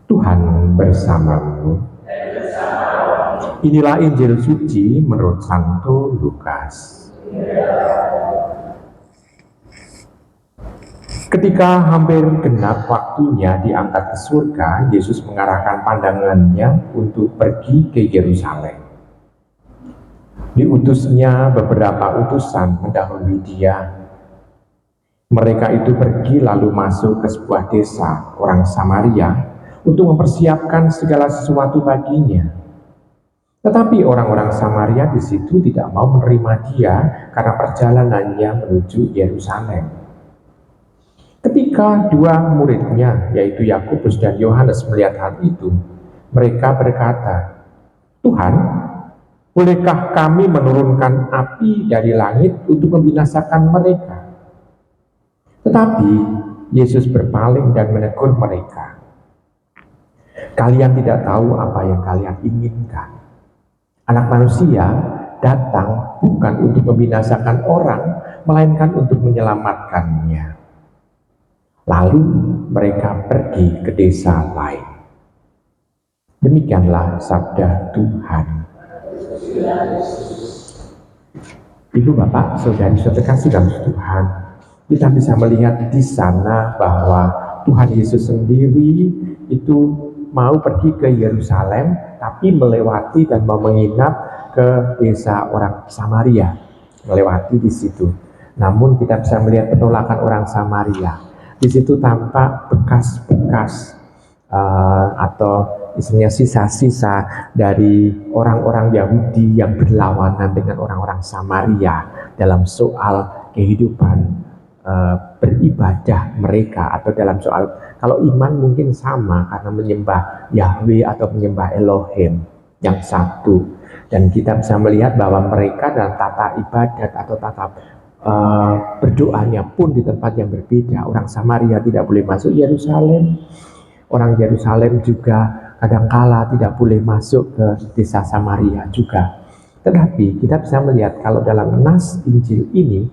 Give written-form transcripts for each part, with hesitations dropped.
Tuhan bersamamu. Inilah Injil suci menurut Santo Lukas. Ketika hampir genap waktunya diangkat ke surga, Yesus mengarahkan pandangannya untuk pergi ke Yerusalem. Diutusnya beberapa utusan mendahului dia. Mereka itu pergi lalu masuk ke sebuah desa orang Samaria untuk mempersiapkan segala sesuatu baginya. Tetapi orang-orang Samaria di situ tidak mau menerima dia karena perjalanannya menuju Yerusalem. Ketika dua muridnya, yaitu Yakobus dan Yohanes, melihat hal itu, mereka berkata, "Tuhan, bolehkah kami menurunkan api dari langit untuk membinasakan mereka?" Tetapi Yesus berpaling dan menegur mereka, "Kalian tidak tahu apa yang kalian inginkan. Anak manusia datang bukan untuk membinasakan orang, melainkan untuk menyelamatkannya." Lalu mereka pergi ke desa lain. Demikianlah sabda Tuhan. Ibu, Bapak, saudari-saudari kasih dalam Tuhan, kita bisa melihat di sana bahwa Tuhan Yesus sendiri itu mau pergi ke Yerusalem, tapi melewati dan mau menginap ke desa orang Samaria, melewati di situ. Namun kita bisa melihat penolakan orang Samaria. Di situ tampak bekas-bekas atau istilahnya sisa-sisa dari orang-orang Yahudi yang berlawanan dengan orang-orang Samaria dalam soal kehidupan beribadah mereka, atau dalam soal kalau iman mungkin sama karena menyembah Yahweh atau menyembah Elohim yang satu. Dan kita bisa melihat bahwa mereka dalam tata ibadat atau tata berdoanya pun di tempat yang berbeda. Orang Samaria tidak boleh masuk Yerusalem, orang Yerusalem juga kadangkala tidak boleh masuk ke desa Samaria juga. Tetapi kita bisa melihat kalau dalam nas Injil ini,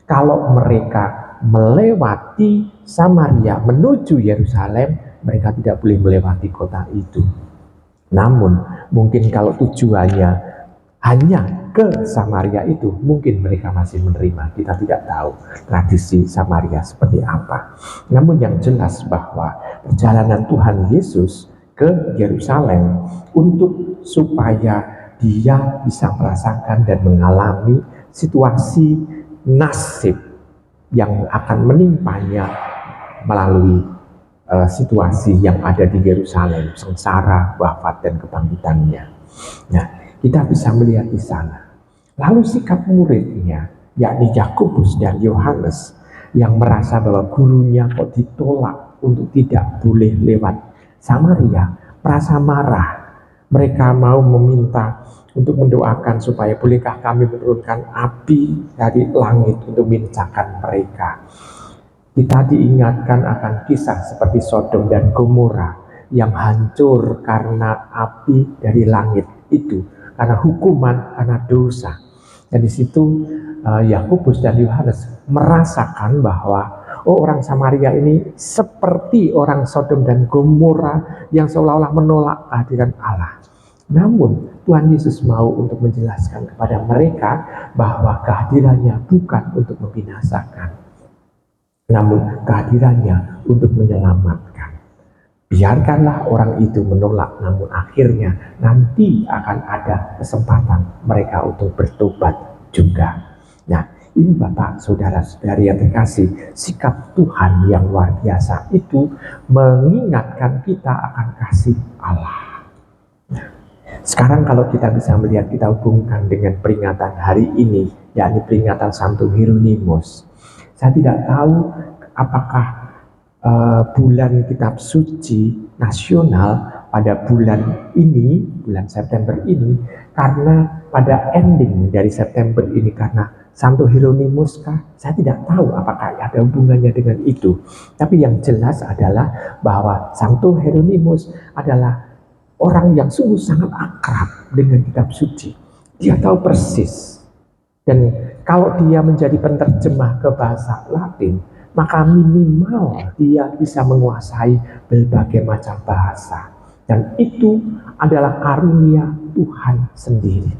kalau mereka melewati Samaria menuju Yerusalem, mereka tidak boleh melewati kota itu. Namun mungkin kalau tujuannya hanya ke Samaria itu, mungkin mereka masih menerima. Kita tidak tahu tradisi Samaria seperti apa. Namun yang jelas bahwa perjalanan Tuhan Yesus ke Yerusalem untuk supaya dia bisa merasakan dan mengalami situasi nasib yang akan menimpanya melalui situasi yang ada di Yerusalem, sengsara, wafat, dan kebangkitannya. Nah, kita bisa melihat di sana. Lalu sikap muridnya, yakni Yakobus dan Yohanes, yang merasa bahwa gurunya kok ditolak untuk tidak boleh lewat Samaria, merasa marah. Mereka mau meminta untuk mendoakan supaya bolehkah kami menurunkan api dari langit untuk membinasakan mereka. Kita diingatkan akan kisah seperti Sodom dan Gomora yang hancur karena api dari langit itu, karena hukuman, karena dosa. Dan di situ Yakobus dan Yohanes merasakan bahwa orang Samaria ini seperti orang Sodom dan Gomora yang seolah-olah menolak kehadiran Allah. Namun Tuhan Yesus mau untuk menjelaskan kepada mereka bahwa kehadirannya bukan untuk membinasakan, namun kehadirannya untuk menyelamatkan. Biarkanlah orang itu menolak, namun akhirnya nanti akan ada kesempatan mereka untuk bertobat juga. Nah, ini Bapak, saudara-saudari yang terkasih, sikap Tuhan yang luar biasa itu mengingatkan kita akan kasih Allah. Nah, sekarang kalau kita bisa melihat, kita hubungkan dengan peringatan hari ini, yakni peringatan Santo Hieronymus. Saya tidak tahu apakah bulan kitab suci nasional pada bulan ini, bulan September ini, karena pada ending dari September ini karena Santo Hieronymus kah? Saya tidak tahu apakah ada hubungannya dengan itu. Tapi yang jelas adalah bahwa Santo Hieronymus adalah orang yang sungguh sangat akrab dengan kitab suci. Dia tahu persis. Dan kalau dia menjadi penerjemah ke bahasa Latin, maka minimal dia bisa menguasai berbagai macam bahasa. Dan itu adalah karunia Tuhan sendiri.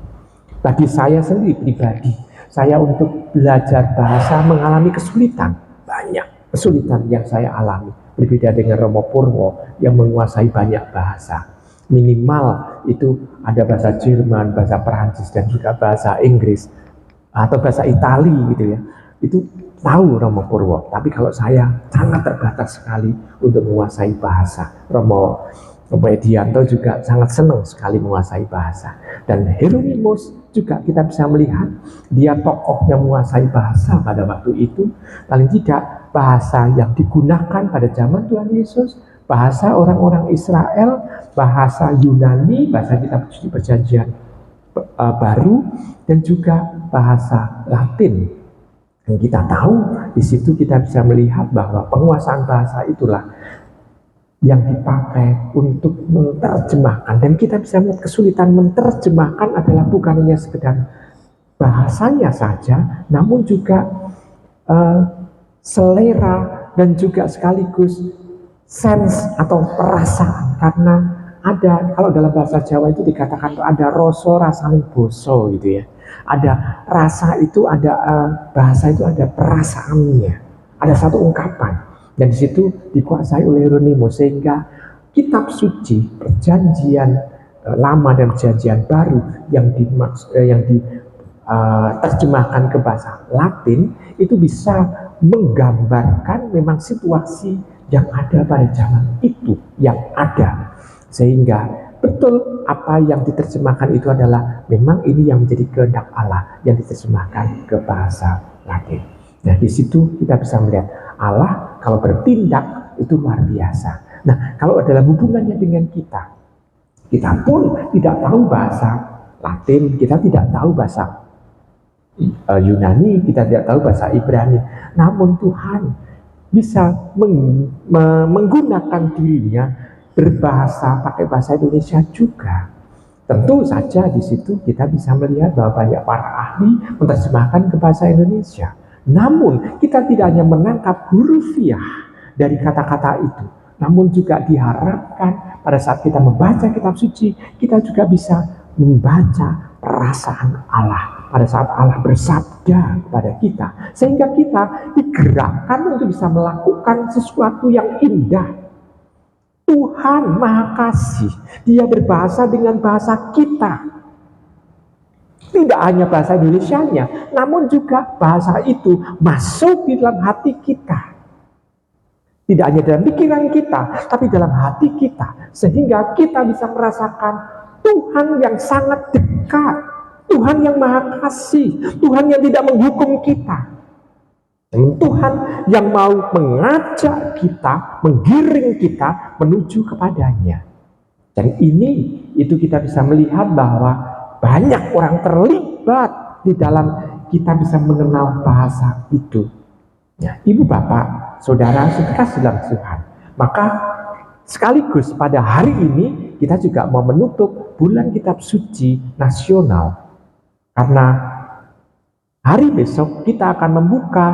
Bagi saya sendiri pribadi, saya untuk belajar bahasa mengalami kesulitan. Banyak kesulitan yang saya alami. Berbeda dengan Romo Purwo yang menguasai banyak bahasa. Minimal itu ada bahasa Jerman, bahasa Perancis, dan juga bahasa Inggris atau bahasa Itali gitu ya. Itu tahu Romo Purwo. Tapi kalau saya sangat terbatas sekali untuk menguasai bahasa. Romo Edianto juga sangat senang sekali menguasai bahasa. Dan Hieronymus juga kita bisa melihat dia tokoh yang menguasai bahasa pada waktu itu. Paling tidak bahasa yang digunakan pada zaman Tuhan Yesus, bahasa orang-orang Israel, bahasa Yunani, bahasa kitab suci perjanjian baru, dan juga bahasa Latin. Dan kita tahu di situ kita bisa melihat bahwa penguasaan bahasa itulah yang dipakai untuk menerjemahkan, dan kita bisa melihat kesulitan menerjemahkan adalah bukan hanya sekedar bahasanya saja, namun juga selera dan juga sekaligus sense atau perasaan. Karena ada, kalau dalam bahasa Jawa itu dikatakan ada rasa rasane boso gitu ya. Ada rasa itu, ada bahasa itu ada perasaannya, ada satu ungkapan. Dan di situ dikuasai oleh Hieronymus, sehingga kitab suci perjanjian lama dan perjanjian baru yang diterjemahkan ke bahasa Latin itu bisa menggambarkan memang situasi yang ada pada zaman itu yang ada, sehingga betul apa yang diterjemahkan itu adalah memang ini yang menjadi kehendak Allah yang diterjemahkan ke bahasa Latin. Nah, di situ kita bisa melihat Allah kalau bertindak itu luar biasa. Nah, kalau dalam hubungannya dengan kita pun tidak tahu bahasa Latin, kita tidak tahu bahasa Yunani, kita tidak tahu bahasa Ibrani. Namun Tuhan bisa menggunakan dirinya berbahasa, pakai bahasa Indonesia juga. Tentu saja di situ kita bisa melihat bahwa banyak para ahli menerjemahkan ke bahasa Indonesia. Namun kita tidak hanya menangkap hurufiah dari kata-kata itu, namun juga diharapkan pada saat kita membaca kitab suci, kita juga bisa membaca perasaan Allah pada saat Allah bersabda kepada kita, sehingga kita digerakkan untuk bisa melakukan sesuatu yang indah. Tuhan Maha Kasih, Dia berbahasa dengan bahasa kita. Tidak hanya bahasa Indonesianya, namun juga bahasa itu masuk di dalam hati kita. Tidak hanya dalam pikiran kita, tapi dalam hati kita. Sehingga kita bisa merasakan Tuhan yang sangat dekat, Tuhan yang Maha Kasih, Tuhan yang tidak menghukum kita. Tuhan yang mau mengajak kita, menggiring kita menuju kepadanya. Dan ini, itu kita bisa melihat bahwa banyak orang terlibat di dalam kita bisa mengenal bahasa itu. Ya, Ibu Bapak, Saudara, sekasih dalam Tuhan. Maka sekaligus pada hari ini kita juga mau menutup bulan kitab suci nasional. Karena hari besok kita akan membuka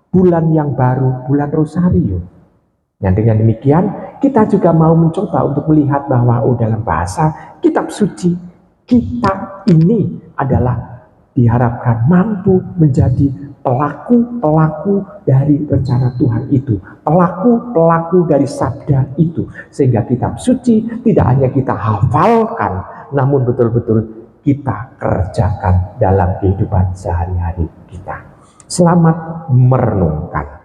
bulan yang baru, bulan Rosario. Dan dengan demikian kita juga mau mencoba untuk melihat bahwa dalam bahasa kitab suci kita ini adalah diharapkan mampu menjadi pelaku-pelaku dari rencana Tuhan itu, pelaku-pelaku dari sabda itu, sehingga kitab suci tidak hanya kita hafalkan, namun betul-betul kita kerjakan dalam kehidupan sehari-hari kita. Selamat merenungkan.